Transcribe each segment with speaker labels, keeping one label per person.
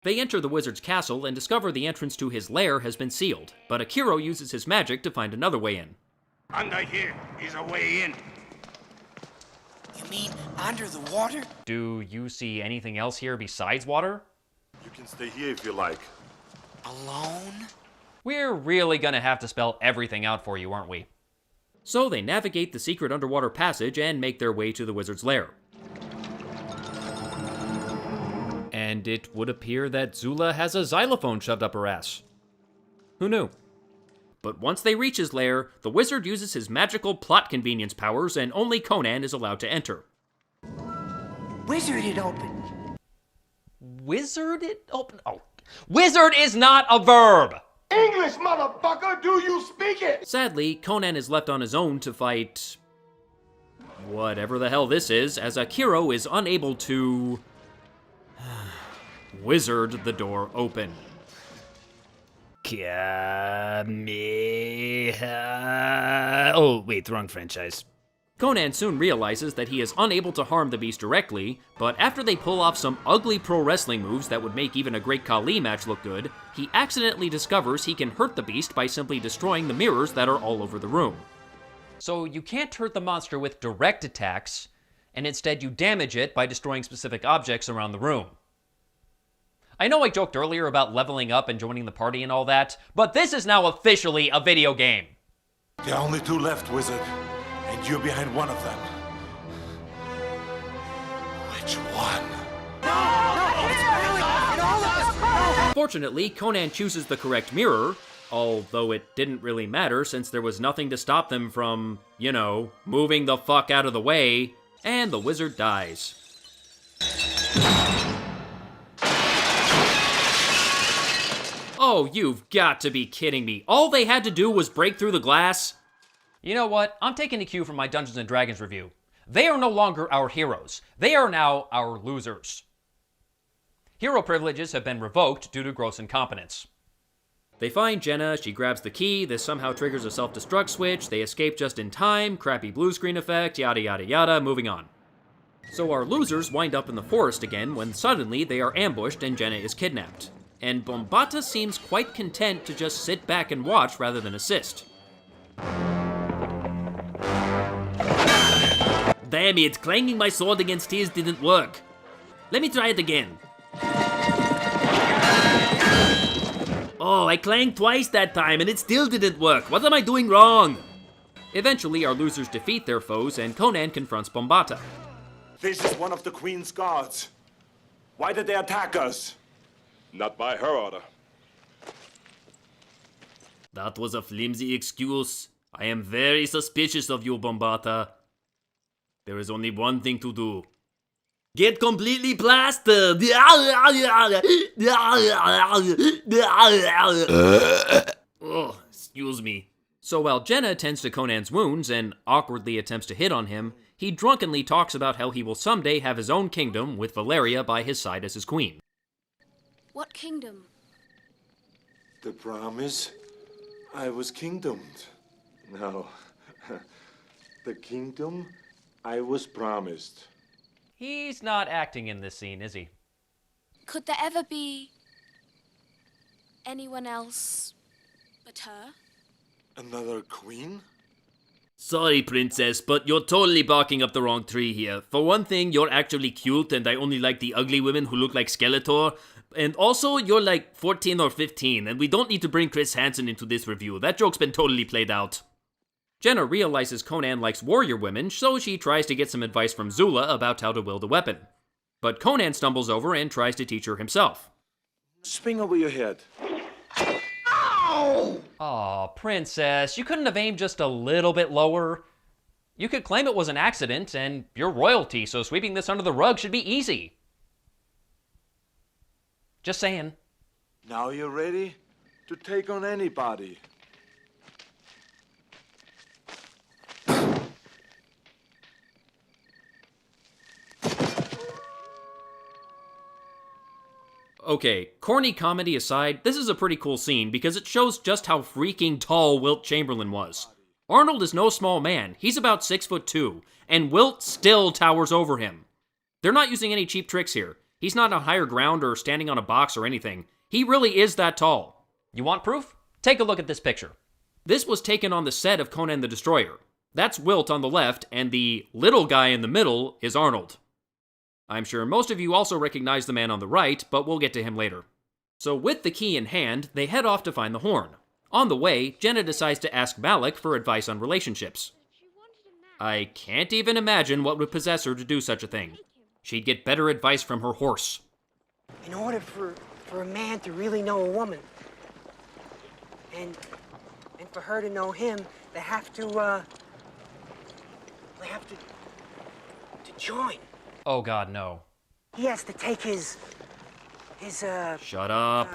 Speaker 1: They enter the wizard's castle and discover the entrance to his lair has been sealed, but Akiro uses his magic to find another way in.
Speaker 2: Under here is a way in.
Speaker 3: You mean under the water?
Speaker 1: Do you see anything else here besides water?
Speaker 4: You can stay here if you like.
Speaker 3: Alone?
Speaker 1: We're really gonna have to spell everything out for you, aren't we? So they navigate the secret underwater passage and make their way to the wizard's lair. And it would appear that Zula has a xylophone shoved up her ass. Who knew? But once they reach his lair, the wizard uses his magical plot convenience powers and only Conan is allowed to enter.
Speaker 3: Wizard it open.
Speaker 1: Wizard it open? Oh. Wizard is not a verb!
Speaker 2: English, motherfucker! Do you speak it?
Speaker 1: Sadly, Conan is left on his own to fight whatever the hell this is, as Akiro is unable to wizard the door open.
Speaker 5: Oh, wait, wrong franchise.
Speaker 1: Conan soon realizes that he is unable to harm the beast directly, but after they pull off some ugly pro wrestling moves that would make even a Great Khali match look good, he accidentally discovers he can hurt the beast by simply destroying the mirrors that are all over the room. So you can't hurt the monster with direct attacks, and instead you damage it by destroying specific objects around the room. I know I joked earlier about leveling up and joining the party and all that, but this is now officially a video game.
Speaker 4: There are only two left, wizard. And you're behind one of them. Which one?
Speaker 1: Fortunately, Conan chooses the correct mirror, although it didn't really matter since there was nothing to stop them from, you know, moving the fuck out of the way, and the wizard dies. Oh, you've got to be kidding me. All they had to do was break through the glass? You know what? I'm taking a cue from my Dungeons & Dragons review. They are no longer our heroes. They are now our losers. Hero privileges have been revoked due to gross incompetence. They find Jenna, she grabs the key, this somehow triggers a self-destruct switch, they escape just in time, crappy blue screen effect, yada yada yada, moving on. So our losers wind up in the forest again when suddenly they are ambushed and Jenna is kidnapped. And Bombata seems quite content to just sit back and watch rather than assist. Damn it, clanging my sword against his didn't work. Let me try it again. Oh, I clanged twice that time and it still didn't work. What am I doing wrong? Eventually, our losers defeat their foes and Conan confronts Bombata.
Speaker 4: This is one of the Queen's guards. Why did they attack us?
Speaker 6: Not by her order.
Speaker 1: That was a flimsy excuse. I am very suspicious of you, Bombata. There is only one thing to do. Get completely plastered! Oh, excuse me. So while Jenna tends to Conan's wounds and awkwardly attempts to hit on him, he drunkenly talks about how he will someday have his own kingdom with Valeria by his side as his queen.
Speaker 7: What kingdom?
Speaker 4: The promise I was kingdomed. No. The kingdom I was promised.
Speaker 1: He's not acting in this scene, is he?
Speaker 7: Could there ever be anyone else but her?
Speaker 4: Another queen?
Speaker 1: Sorry, princess, but you're totally barking up the wrong tree here. For one thing, you're actually cute, and I only like the ugly women who look like Skeletor. And also, you're like 14 or 15, and we don't need to bring Chris Hansen into this review. That joke's been totally played out. Jenna realizes Conan likes warrior women, so she tries to get some advice from Zula about how to wield a weapon. But Conan stumbles over and tries to teach her himself.
Speaker 4: Swing over your head.
Speaker 1: Aw, princess, you couldn't have aimed just a little bit lower? You could claim it was an accident, and you're royalty, so sweeping this under the rug should be easy. Just saying.
Speaker 4: Now you're ready to take on anybody.
Speaker 1: Okay, corny comedy aside, this is a pretty cool scene because it shows just how freaking tall Wilt Chamberlain was. Arnold is no small man, he's about 6'2", and Wilt still towers over him. They're not using any cheap tricks here. He's not on higher ground or standing on a box or anything. He really is that tall. You want proof? Take a look at this picture. This was taken on the set of Conan the Destroyer. That's Wilt on the left, and the little guy in the middle is Arnold. I'm sure most of you also recognize the man on the right, but we'll get to him later. So with the key in hand, they head off to find the horn. On the way, Jenna decides to ask Malik for advice on relationships. I can't even imagine what would possess her to do such a thing. She'd get better advice from her horse.
Speaker 3: In order for a man to really know a woman, and for her to know him, they have to join.
Speaker 1: Oh god, no.
Speaker 3: He has to take his
Speaker 1: Shut up.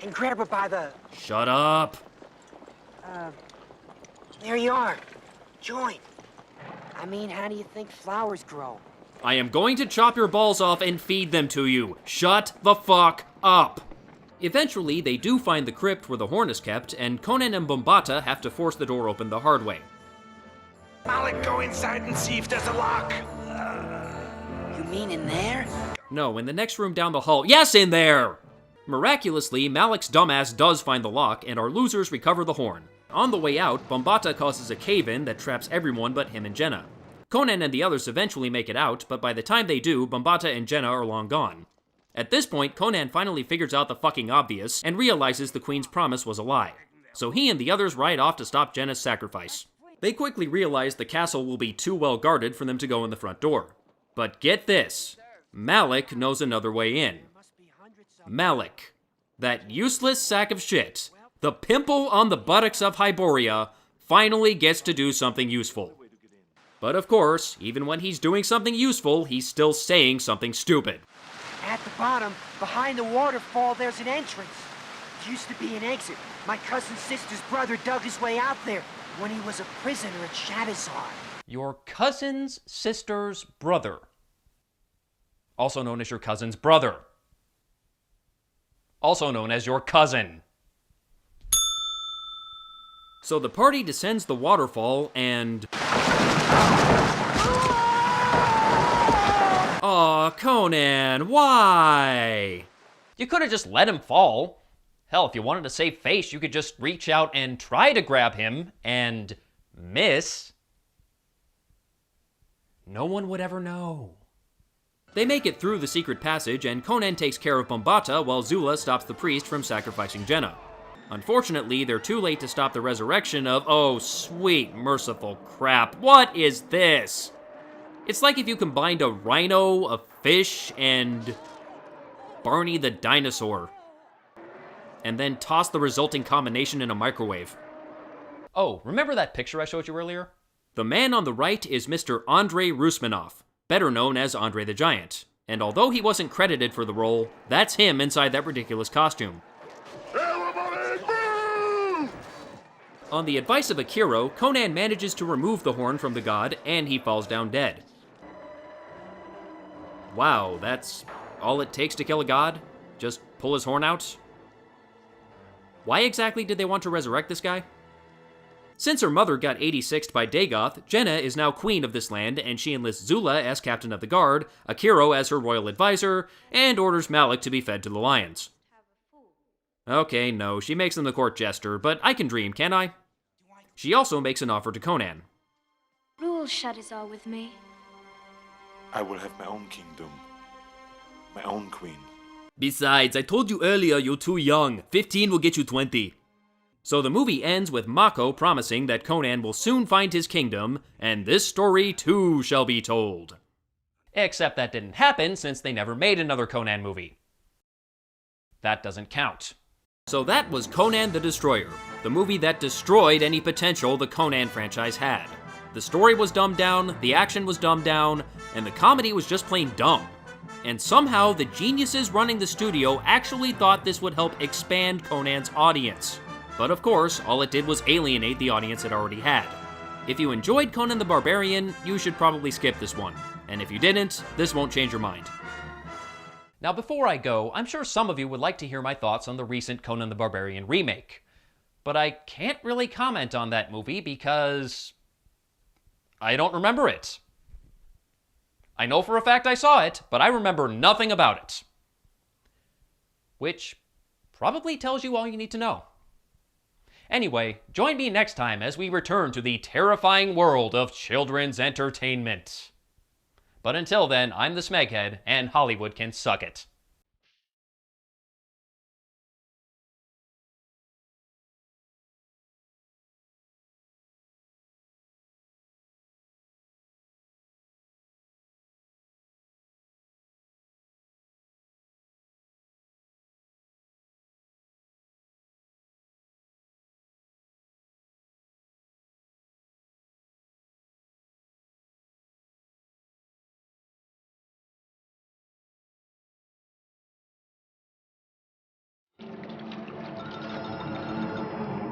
Speaker 3: And grab her by the...
Speaker 1: Shut up.
Speaker 3: There you are. Join. I mean, how do you think flowers grow?
Speaker 1: I am going to chop your balls off and feed them to you. Shut the fuck up. Eventually, they do find the crypt where the horn is kept, and Conan and Bombata have to force the door open the hard way.
Speaker 2: Malik, go inside and see if there's a lock.
Speaker 3: You mean in there?
Speaker 1: No, in the next room down the hall. Yes, in there! Miraculously, Malik's dumbass does find the lock, and our losers recover the horn. On the way out, Bombata causes a cave-in that traps everyone but him and Jenna. Conan and the others eventually make it out, but by the time they do, Bombata and Jenna are long gone. At this point, Conan finally figures out the fucking obvious, and realizes the queen's promise was a lie. So he and the others ride off to stop Jenna's sacrifice. They quickly realize the castle will be too well guarded for them to go in the front door. But get this, Malik knows another way in. Malik, that useless sack of shit, the pimple on the buttocks of Hyboria, finally gets to do something useful. But of course, even when he's doing something useful, he's still saying something stupid.
Speaker 3: At the bottom, behind the waterfall, there's an entrance. It used to be an exit. My cousin's sister's brother dug his way out there when he was a prisoner at Shadowzar.
Speaker 1: Your cousin's sister's brother. Also known as your cousin's brother. Also known as your cousin. So the party descends the waterfall and... Aw, Conan, why? You could have just let him fall. Hell, if you wanted to save face, you could just reach out and try to grab him and miss. No one would ever know. They make it through the secret passage, and Conan takes care of Bombata while Zula stops the priest from sacrificing Jenna. Unfortunately, they're too late to stop the resurrection of, oh, sweet, merciful crap. What is this? It's like if you combined a rhino, a fish, and Barney the dinosaur, and then tossed the resulting combination in a microwave. Oh, remember that picture I showed you earlier? The man on the right is Mr. Andrei Rusmanov, better known as Andre the Giant. And although he wasn't credited for the role, that's him inside that ridiculous costume.
Speaker 2: Everybody move!
Speaker 1: On the advice of Akiro, Conan manages to remove the horn from the god, and he falls down dead. Wow, that's all it takes to kill a god? Just pull his horn out? Why exactly did they want to resurrect this guy? Since her mother got 86'd by Dagoth, Jenna is now queen of this land, and she enlists Zula as captain of the guard, Akiro as her royal advisor, and orders Malik to be fed to the lions. Okay, no, she makes him the court jester, but I can dream, can't I? She also makes an offer to Conan.
Speaker 7: Rule Shadowzar with me.
Speaker 4: I will have my own kingdom. My own queen.
Speaker 1: Besides, I told you earlier you're too young. 15 will get you 20. So the movie ends with Mako promising that Conan will soon find his kingdom, and this story too shall be told. Except that didn't happen since they never made another Conan movie. That doesn't count. So that was Conan the Destroyer, the movie that destroyed any potential the Conan franchise had. The story was dumbed down, the action was dumbed down, and the comedy was just plain dumb. And somehow the geniuses running the studio actually thought this would help expand Conan's audience. But of course, all it did was alienate the audience it already had. If you enjoyed Conan the Barbarian, you should probably skip this one. And if you didn't, this won't change your mind. Now before I go, I'm sure some of you would like to hear my thoughts on the recent Conan the Barbarian remake. But I can't really comment on that movie because I don't remember it. I know for a fact I saw it, but I remember nothing about it. Which probably tells you all you need to know. Anyway, join me next time as we return to the terrifying world of children's entertainment. But until then, I'm the Smeghead, and Hollywood can suck it.